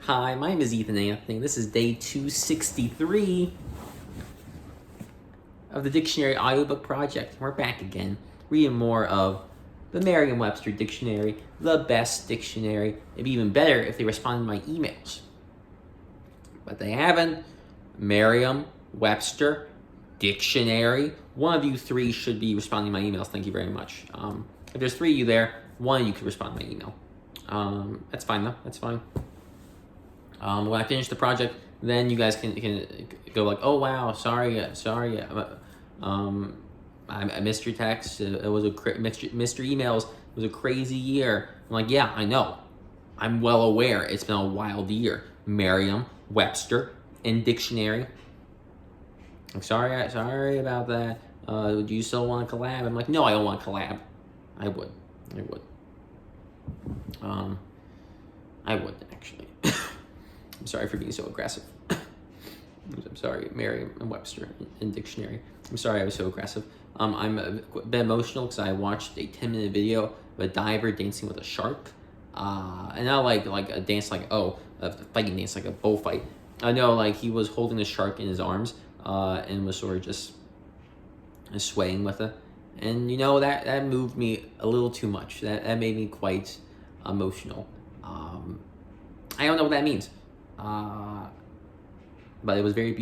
Hi, my name is Ethan Anthony. This is day 263 of the Dictionary Audiobook Project. We're back again, reading more of the Merriam-Webster Dictionary, the best dictionary. It'd be even better if they responded to my emails. But they haven't. Merriam-Webster Dictionary. One of you three should be responding to my emails. Thank you very much. If there's three of you there, one of you could respond to my email. That's fine though. That's fine. When I finish the project, then you guys can go like, oh wow, sorry, I missed your text. It was missed your emails. It was a crazy year. I'm like, yeah, I know. I'm well aware. It's been a wild year. Merriam-Webster and Dictionary. I'm sorry about that. Do you still want to collab? I'm like, no, I don't want to collab. I would actually. I'm sorry for being so aggressive. I'm sorry, Merriam-Webster and Dictionary. I'm sorry I was so aggressive. I'm a bit emotional because I watched a 10-minute video of a diver dancing with a shark. And not like a dance a fighting dance, like a bullfight. I know, like, he was holding the shark in his arms and was sort of just swaying with it. And, you know, that moved me a little too much. That made me quite emotional. I don't know what that means. But it was very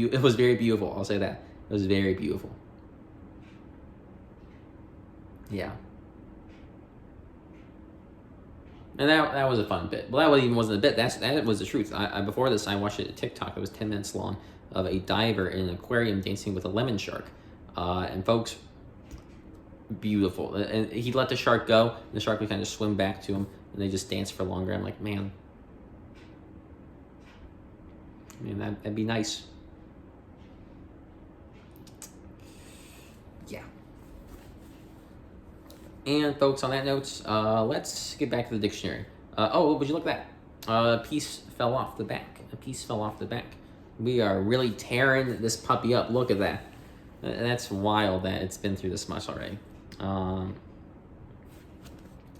beautiful. I'll say that. It was very beautiful. Yeah. And that was a fun bit. Well, that even wasn't a bit. That was the truth. Before this, I watched a TikTok. It was 10 minutes long of a diver in an aquarium dancing with a lemon shark. And folks, beautiful. And he let the shark go. And the shark would kind of swim back to him, and they just danced for longer. I'm like, man, that'd be nice. Yeah. And folks, on that note, let's get back to the dictionary. Would you look at that? A piece fell off the back. We are really tearing this puppy up. Look at that. That's wild that it's been through this much already.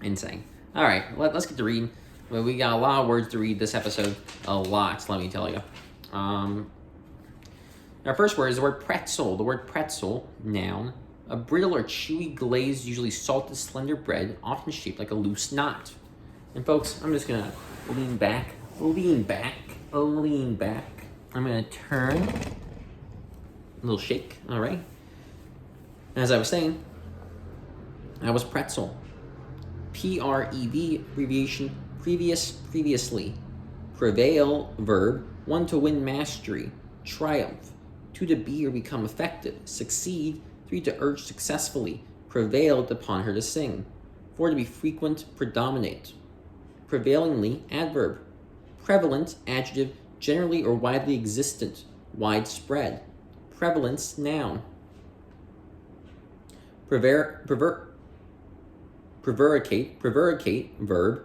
Insane. All right, let's get to reading. Well, we got a lot of words to read this episode. A lot, let me tell you. Our first word is the word pretzel. The word pretzel, noun, a brittle or chewy glazed, usually salted, slender bread, often shaped like a loose knot. And folks, I'm just gonna lean back. I'm gonna turn. A little shake, all right? As I was saying, that was pretzel. P-R-E-V, abbreviation, previously. Prevail, verb, one to win mastery. Triumph, two to be or become effective. Succeed, three to urge successfully. Prevailed upon her to sing. Four to be frequent, predominate. Prevailingly, adverb. Prevalent, adjective, generally or widely existent. Widespread. Prevalence, noun. Prevaricate, verb,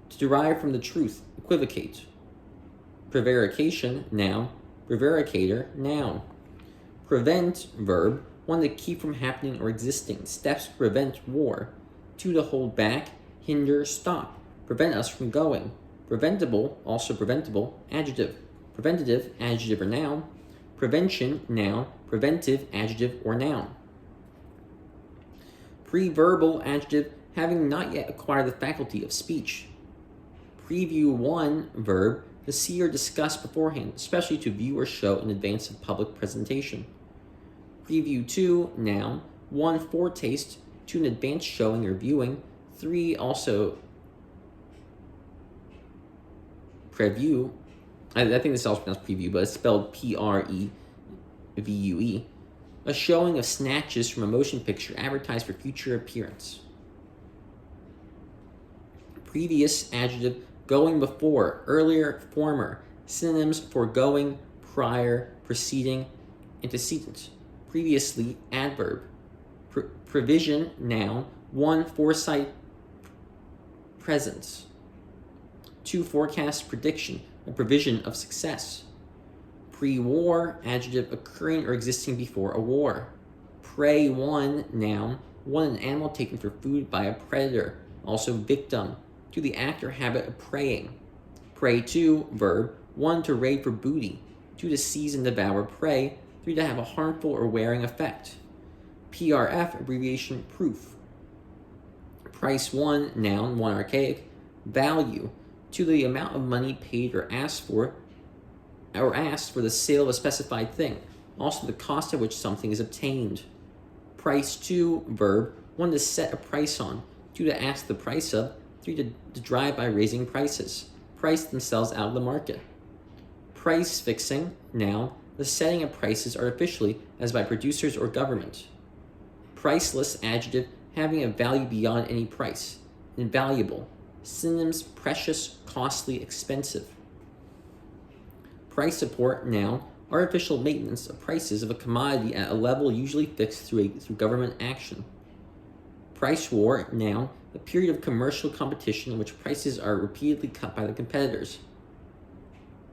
to derive from the truth, equivocate. Prevarication, noun. Prevaricator, noun. Prevent, verb, one to keep from happening or existing. Steps to prevent war. Two to hold back, hinder, stop. Prevent us from going. Preventable, also preventable, adjective. Preventative, adjective or noun. Prevention, noun. Preventive, adjective or noun. Preverbal, adjective, having not yet acquired the faculty of speech. Preview 1, verb, to see or discuss beforehand, especially to view or show in advance of public presentation. Preview 2, noun, 1, foretaste, 2, an advanced showing or viewing, 3, also preview. I think this is also pronounced preview, but it's spelled Prevue. A showing of snatches from a motion picture advertised for future appearance. Previous, adjective, going before, earlier, former. Synonyms for going, prior, preceding, antecedent. Previously, adverb. Prevision, noun. 1, foresight, presence. 2, forecast, prediction, a provision of success. Pre-war, adjective, occurring or existing before a war. Prey 1, noun, 1, an animal taken for food by a predator, also victim, to the act or habit of preying. Prey 2, verb. 1, to raid for booty. 2, to seize and devour prey. 3, to have a harmful or wearing effect. PRF, abbreviation, proof. Price 1, noun, 1, archaic. Value, 2, the amount of money paid or asked for the sale of a specified thing. Also the cost at which something is obtained. Price 2, verb. 1, to set a price on. 2, to ask the price of. 3, to drive by raising prices. Price themselves out of the market. Price fixing, noun. The setting of prices artificially, as by producers or government. Priceless, adjective, having a value beyond any price. Invaluable. Synonyms: precious, costly, expensive. Price support, noun. Artificial maintenance of prices of a commodity at a level usually fixed through government action. Price war, noun. A period of commercial competition in which prices are repeatedly cut by the competitors.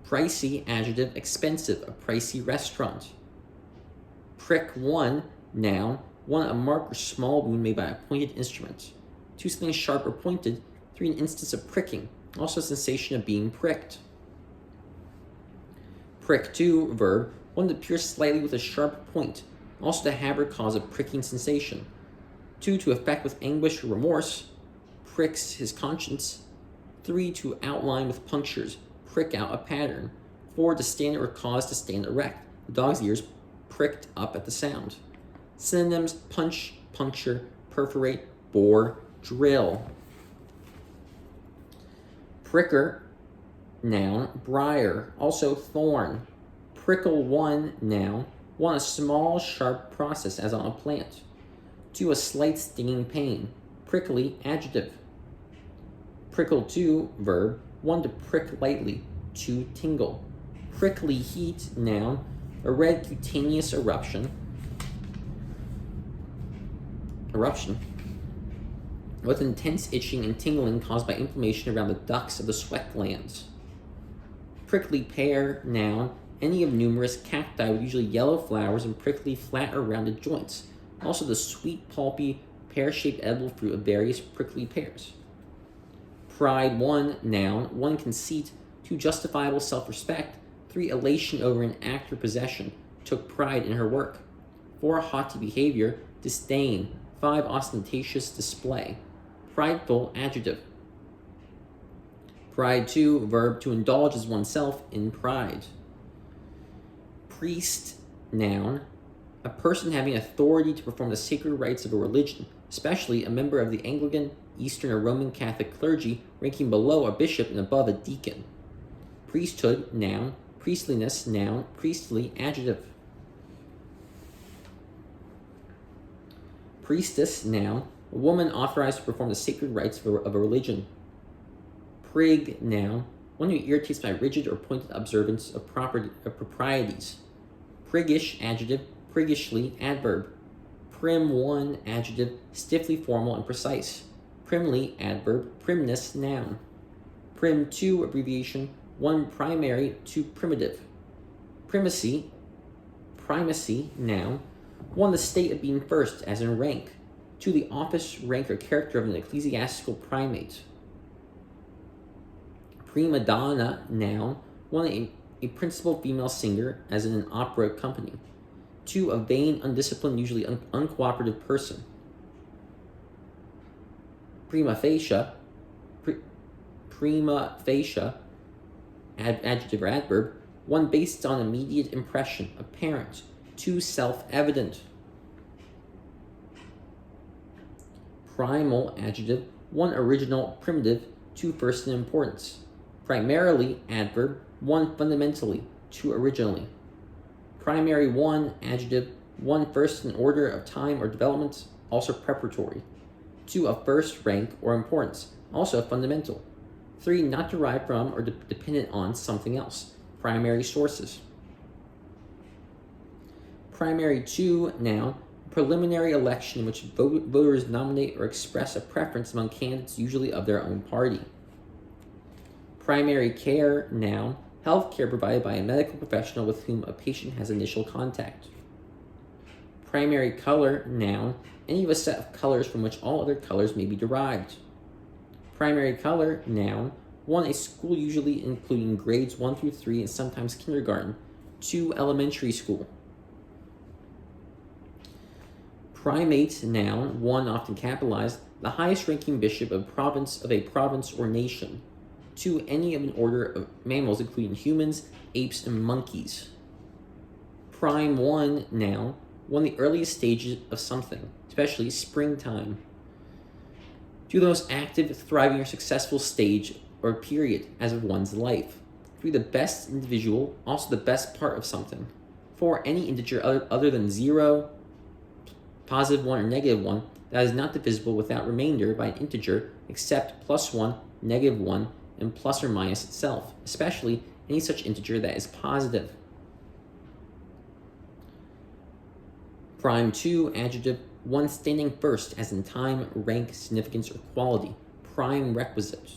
Pricey, adjective, expensive, a pricey restaurant. Prick 1, noun. 1, a mark or small wound made by a pointed instrument. 2, something sharp or pointed. 3, an instance of pricking, also a sensation of being pricked. Prick 2, verb. 1, to pierce slightly with a sharp point, also to have or cause a pricking sensation. 2, to affect with anguish or remorse, pricks his conscience. 3, to outline with punctures, prick out a pattern. 4, to stand or cause to stand erect. The dog's ears pricked up at the sound. Synonyms: punch, puncture, perforate, bore, drill. Pricker, noun, briar, also thorn. Prickle 1, noun. 1, a small, sharp process as on a plant. 2, a slight stinging pain. Prickly, adjective. Prickle 2, verb. 1, to prick lightly. 2, tingle. Prickly heat, noun. A red cutaneous eruption with intense itching and tingling caused by inflammation around the ducts of the sweat glands. Prickly pear, noun. Any of numerous cacti with usually yellow flowers and prickly, flat or rounded joints. Also the sweet, pulpy, pear-shaped edible fruit of various prickly pears. Pride 1, noun. 1, conceit. 2, justifiable self-respect. 3, elation over an act or possession. Took pride in her work. 4, haughty behavior. Disdain. 5, ostentatious display. Prideful, adjective. Pride 2, verb. To indulge as oneself in pride. Priest, noun. A person having authority to perform the sacred rites of a religion, especially a member of the Anglican, Eastern, or Roman Catholic clergy, ranking below a bishop and above a deacon. Priesthood, noun. Priestliness, noun. Priestly, adjective. Priestess, noun. A woman authorized to perform the sacred rites of a religion. Prig, noun. One who irritates by rigid or pointed observance of proprieties. Priggish, adjective. Priggishly, adverb. Prim 1, adjective. Stiffly formal and precise. Primly, adverb. Primness, noun. Prim 2, abbreviation. 1, primary, 2, primitive. Primacy, noun. 1, the state of being first, as in rank. 2, the office, rank, or character of an ecclesiastical primate. Prima donna, noun. 1, a principal female singer, as in an opera company. 2, a vain, undisciplined, usually uncooperative person. Prima facie, adjective or adverb. 1, based on immediate impression, apparent. 2, self-evident. Primal, adjective. 1, original, primitive. 2, first in importance. Primarily, adverb. 1, fundamentally. 2, originally. Primary 1, adjective. 1, first in order of time or development, also preparatory. 2, of first rank or importance, also fundamental. 3, not derived from or dependent on something else. Primary sources. Primary 2, noun. Preliminary election in which voters nominate or express a preference among candidates, usually of their own party. Primary care, noun. Health care provided by a medical professional with whom a patient has initial contact. Primary color, noun. Any of a set of colors from which all other colors may be derived. Primary color, noun. 1. A school usually including grades 1 through 3 and sometimes kindergarten. 2. Elementary school. Primate, noun. 1. Often capitalized. The highest ranking bishop of a province or nation. 2. Any of an order of mammals including humans, apes, and monkeys. Prime 1, noun. 1 of the earliest stages of something, especially springtime. 2. The most active, thriving, or successful stage or period as of one's life. 3. The best individual, also the best part of something. 4. Any integer other than 0, positive 1, or negative 1 that is not divisible without remainder by an integer except +1, -1, and plus or minus itself, especially any such integer that is positive. Prime 2, adjective, 1 standing first, as in time, rank, significance, or quality. Prime requisite.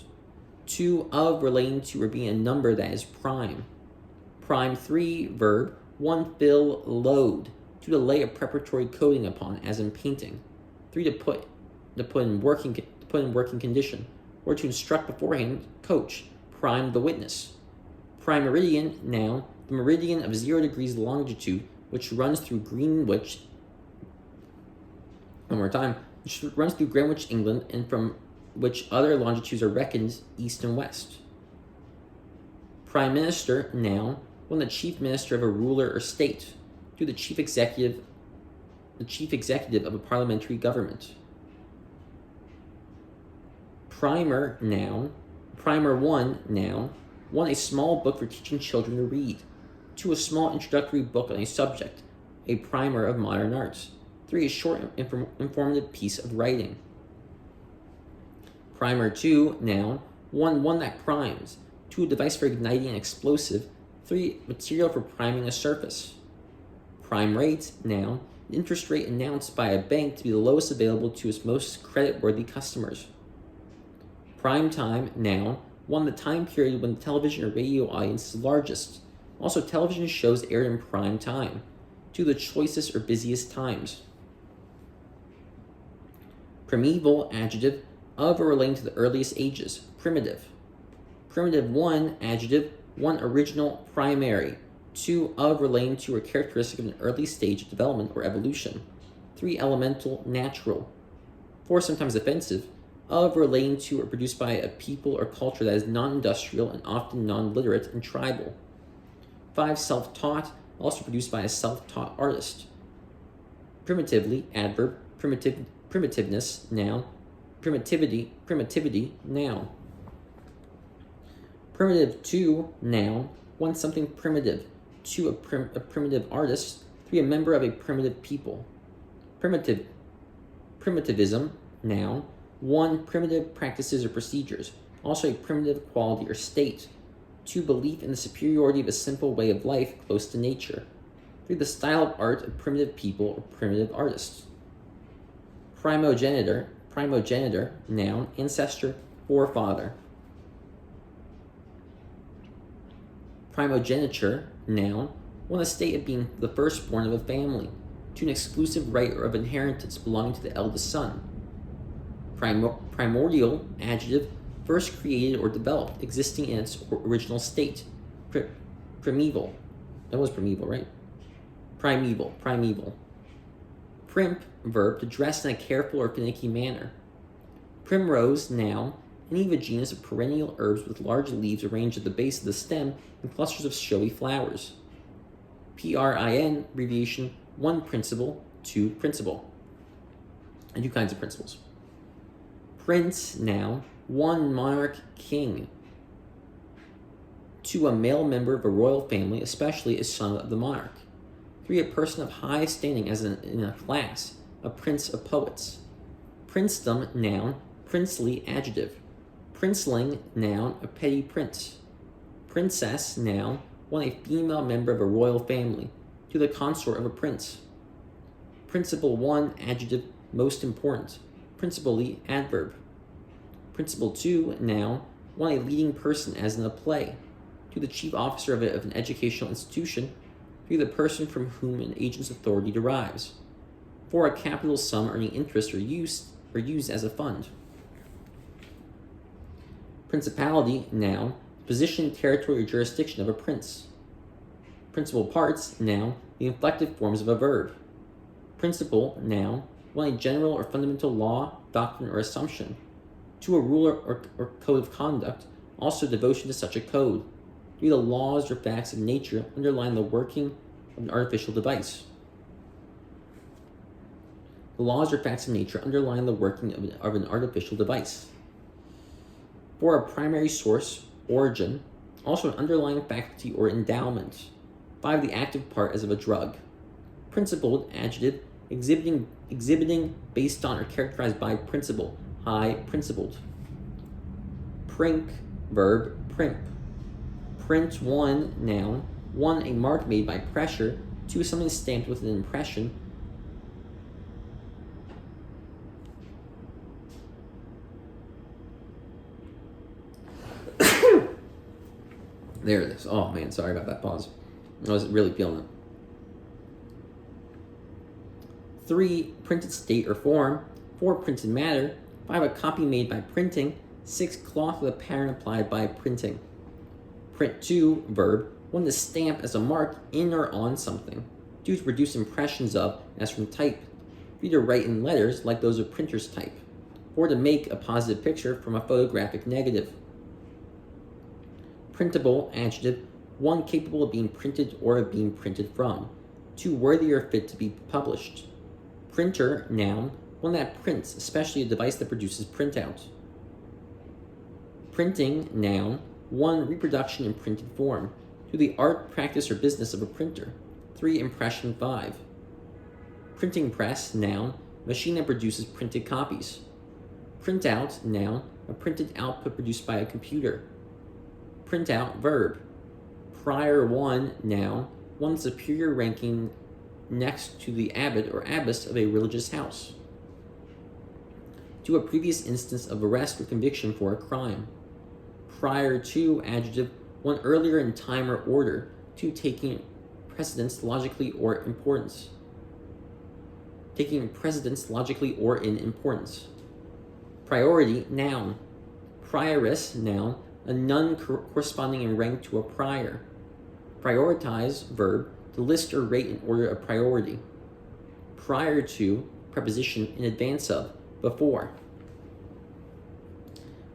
2, of, relating to, or being a number that is prime. Prime 3, verb, 1 fill, load. 2 to lay a preparatory coating upon, as in painting. 3 to put in working condition, or to instruct beforehand, coach. Prime the witness. Prime meridian, noun, the meridian of 0 degrees longitude, which runs through Greenwich. One more time, which runs through Greenwich, England, and from which other longitudes are reckoned east and west. Prime minister, noun, 1 the chief minister of a ruler or state. 2 the chief executive of a parliamentary government. Primer, noun. Primer 1, noun. 1 a small book for teaching children to read. 2 a small introductory book on a subject, a primer of modern arts. 3 a short informative piece of writing. Primer 2, noun. 1 that primes. 2 a device for igniting an explosive. 3 material for priming a surface. Prime rate, noun. An interest rate announced by a bank to be the lowest available to its most credit-worthy customers. Prime time, noun. 1 the time period when the television or radio audience is largest. Also, television shows aired in prime time. 2 the choicest or busiest times. Primeval, adjective, of or relating to the earliest ages. Primitive. Primitive 1, adjective, 1 original, primary. 2 of relating to or characteristic of an early stage of development or evolution. 3 elemental, natural. 4 sometimes offensive, of relating to or produced by a people or culture that is non-industrial and often non-literate and tribal. 5 self-taught, also produced by a self-taught artist. Primitively, adverb, primitiveness, noun. Primitivity, noun. Primitive 2, noun. 1 something primitive. 2 a primitive artist. 3 a member of a primitive people. Primitivism, noun. 1 primitive practices or procedures, also a primitive quality or state. 2 belief in the superiority of a simple way of life close to nature. 3 the style of art of primitive people or primitive artists. Primogenitor, noun, ancestor, forefather. Primogeniture, noun, 1 a state of being the firstborn of a family. 2 an exclusive right or of inheritance belonging to the eldest son. Primordial, adjective, first created or developed, existing in its original state. Primeval. That was primeval, right? Primeval. Primp, verb, to dress in a careful or finicky manner. Primrose, noun, any of a genus of perennial herbs with large leaves arranged at the base of the stem and clusters of showy flowers. PRIN, abbreviation, 1 principle, 2 principle. And 2 kinds of principles. Prince, noun, 1 monarch, king. 2 a male member of a royal family, especially a son of the monarch. 3 a person of high standing as in a class, a prince of poets. Princedom, noun, princely, adjective. Princeling, noun, a petty prince. Princess, noun, 1 a female member of a royal family, 2 the consort of a prince. Principal 1, adjective, most important. Principally, adverb. Principal 2, noun, 1 a leading person as in a play. 2 the chief officer of an educational institution. 3 the person from whom an agent's authority derives. 4 a capital sum earning interest or used as a fund. Principality, noun, position, territory, or jurisdiction of a prince. Principal parts, noun, the inflected forms of a verb. Principle, noun, one a general or fundamental law, doctrine, or assumption. To a rule or code of conduct, also devotion to such a code. 3 the laws or facts of nature underlying the working of an artificial device. The laws or facts of nature underlying the working of an artificial device. 4 a primary source, origin, also an underlying faculty or endowment. 5 the active part as of a drug. Principled, adjective, exhibiting based on or characterized by principle, high principled. Prink, verb, primp. Print, 1, noun, 1 a mark made by pressure, 2 something stamped with an impression. There it is. Oh man, sorry about that pause. I was really feeling it. 3 printed state or form. 4 printed matter. 5 a copy made by printing. 6 cloth with a pattern applied by printing. Print, 2 verb, 1 to stamp as a mark in or on something. 2 to produce impressions of, as from type. 3 to write in letters like those of printer's type. 4 to make a positive picture from a photographic negative. Printable, adjective, 1 capable of being printed or of being printed from. 2 worthy or fit to be published. Printer, noun, 1 that prints, especially a device that produces printout. Printing, noun, 1 reproduction in printed form. 2 the art, practice, or business of a printer. 3 impression. 5 printing press, noun, machine that produces printed copies. Printout, noun, a printed output produced by a computer. Printout, verb. Prior, 1, noun, 1 superior ranking next to the abbot or abbess of a religious house. 2 a previous instance of arrest or conviction for a crime. Prior to, adjective, 1 earlier in time or order. 2 taking precedence logically or importance. Taking precedence logically or in importance. Priority, noun. Prioress, noun, a nun corresponding in rank to a prior. Prioritize, verb, to list or rate in order of priority. Prior to, preposition, in advance of, before.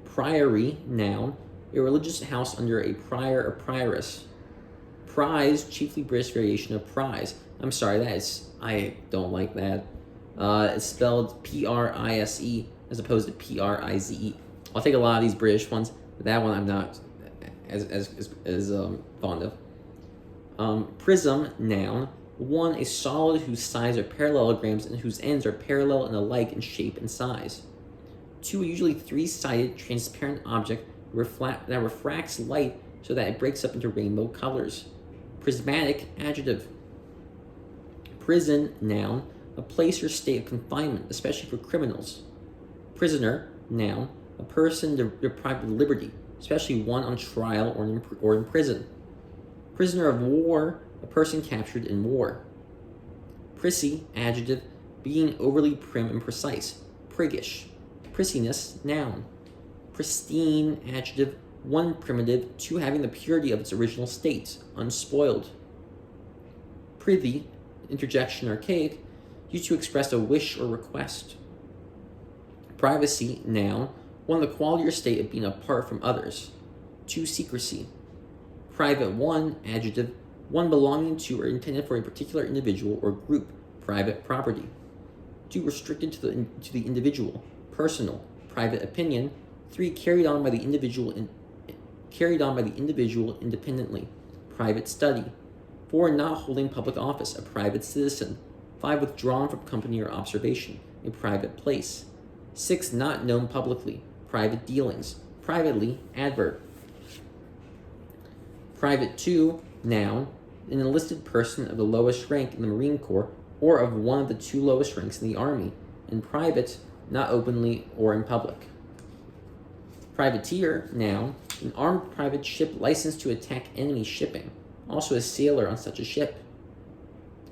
Priory, noun, a religious house under a prior or prioress. Prize, chiefly British variation of prize. I'm sorry, I don't like that. It's spelled P-R-I-S-E as opposed to P-R-I-Z-E. I'll take a lot of these British ones, but that one I'm not as fond of. Prism, noun, 1 a solid whose sides are parallelograms and whose ends are parallel and alike in shape and size. 2 a usually 3-sided transparent object that refracts light so that it breaks up into rainbow colors. Prismatic, adjective. Prison, noun, a place or state of confinement, especially for criminals. Prisoner, noun, a person deprived of liberty, especially one on trial or in prison. Prisoner of war, a person captured in war. Prissy, adjective, being overly prim and precise. Priggish. Prissiness, noun. Pristine, adjective, 1 primitive, 2 having the purity of its original state, unspoiled. Prithee, interjection archaic, used to express a wish or request. Privacy, noun, 1 the quality or state of being apart from others. 2 secrecy. Private, 1 adjective, 1 belonging to or intended for a particular individual or group, private property. 2 restricted to the individual, personal, private opinion. 3 carried on by the individual independently, private study. 4 not holding public office, a private citizen. 5 withdrawn from company or observation, a private place. 6 not known publicly, private dealings. Privately, adverb. Private 2, noun, an enlisted person of the lowest rank in the Marine Corps or of one of the 2 lowest ranks in the Army. And private, not openly or in public. Privateer, noun, an armed private ship licensed to attack enemy shipping, also a sailor on such a ship.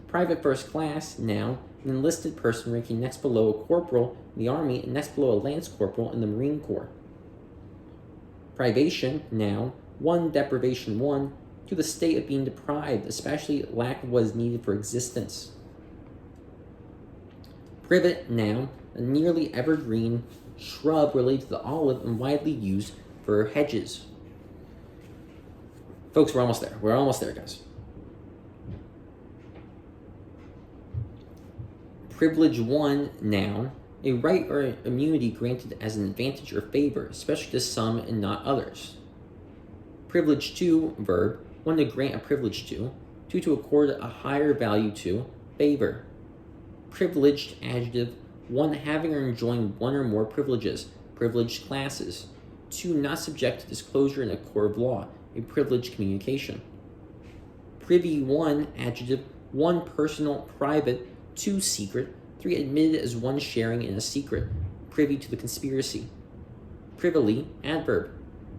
Private first class, noun, an enlisted person ranking next below a corporal in the Army and next below a lance corporal in the Marine Corps. Privation, noun, 1, deprivation, 1, to the state of being deprived, especially lack of what is needed for existence. Privet, noun, a nearly evergreen shrub related to the olive and widely used for hedges. Folks, we're almost there. We're almost there, guys. Privilege 1, noun, a right or immunity granted as an advantage or favor, especially to some and not others. Privilege 2, verb, one to grant a privilege to accord a higher value to, favor. Privileged, adjective, one having or enjoying one or more privileges, privileged classes. 2, not subject to disclosure in a court of law, a privileged communication. Privy 1, adjective, 1 personal, private, 2 secret, 3 admitted as one sharing in a secret, privy to the conspiracy. Privily, adverb,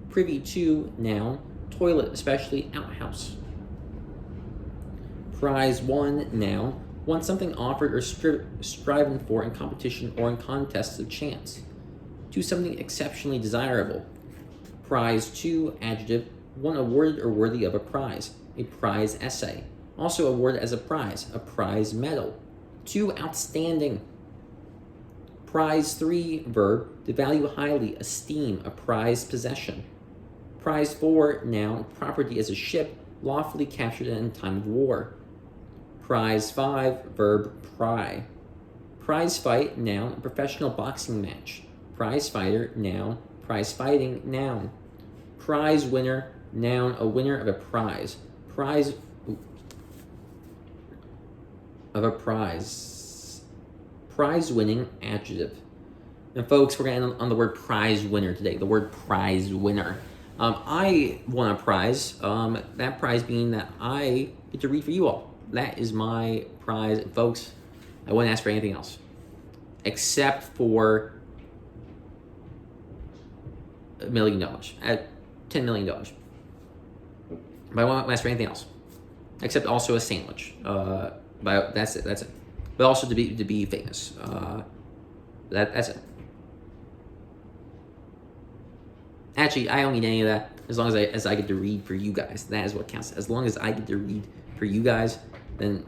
privy to, noun, toilet, especially outhouse. Prize 1, noun, want something offered or striving for in competition or in contests of chance. 2, something exceptionally desirable. Prize 2, adjective, one awarded or worthy of a prize, a prize essay. Also awarded as a prize medal. 2, outstanding. Prize 3, verb, to value highly, esteem, a prized possession. Prize 4, noun, property as a ship, lawfully captured in time of war. Prize 5, verb, pry. Prize fight, noun, a professional boxing match. Prize fighter, noun, prize fighting, noun. Prize winner, noun, a winner of a prize. Prize winning, adjective. And folks, we're going to end on the word prize winner today, the word prize winner. I won a prize, that prize being that I get to read for you all. That is my prize. And folks, I wouldn't ask for anything else except for $1 million, at $10 million. But I won't ask for anything else except also a sandwich. But that's it. But also to be famous. That's it. Actually, I don't need any of that as long as I get to read for you guys. That is what counts. As long as I get to read for you guys, then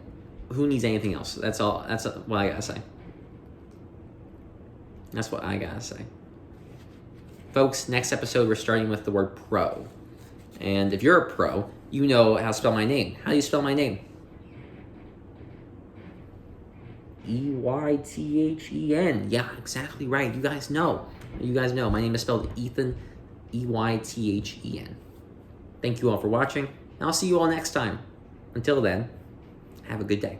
who needs anything else? That's all. That's what I gotta say. That's what I gotta say. Folks, next episode we're starting with the word pro. And if you're a pro, you know how to spell my name. How do you spell my name? Eythen. Yeah, exactly right. You guys know. My name is spelled Ethan, Eythen. Thank you all for watching, and I'll see you all next time. Until then, have a good day.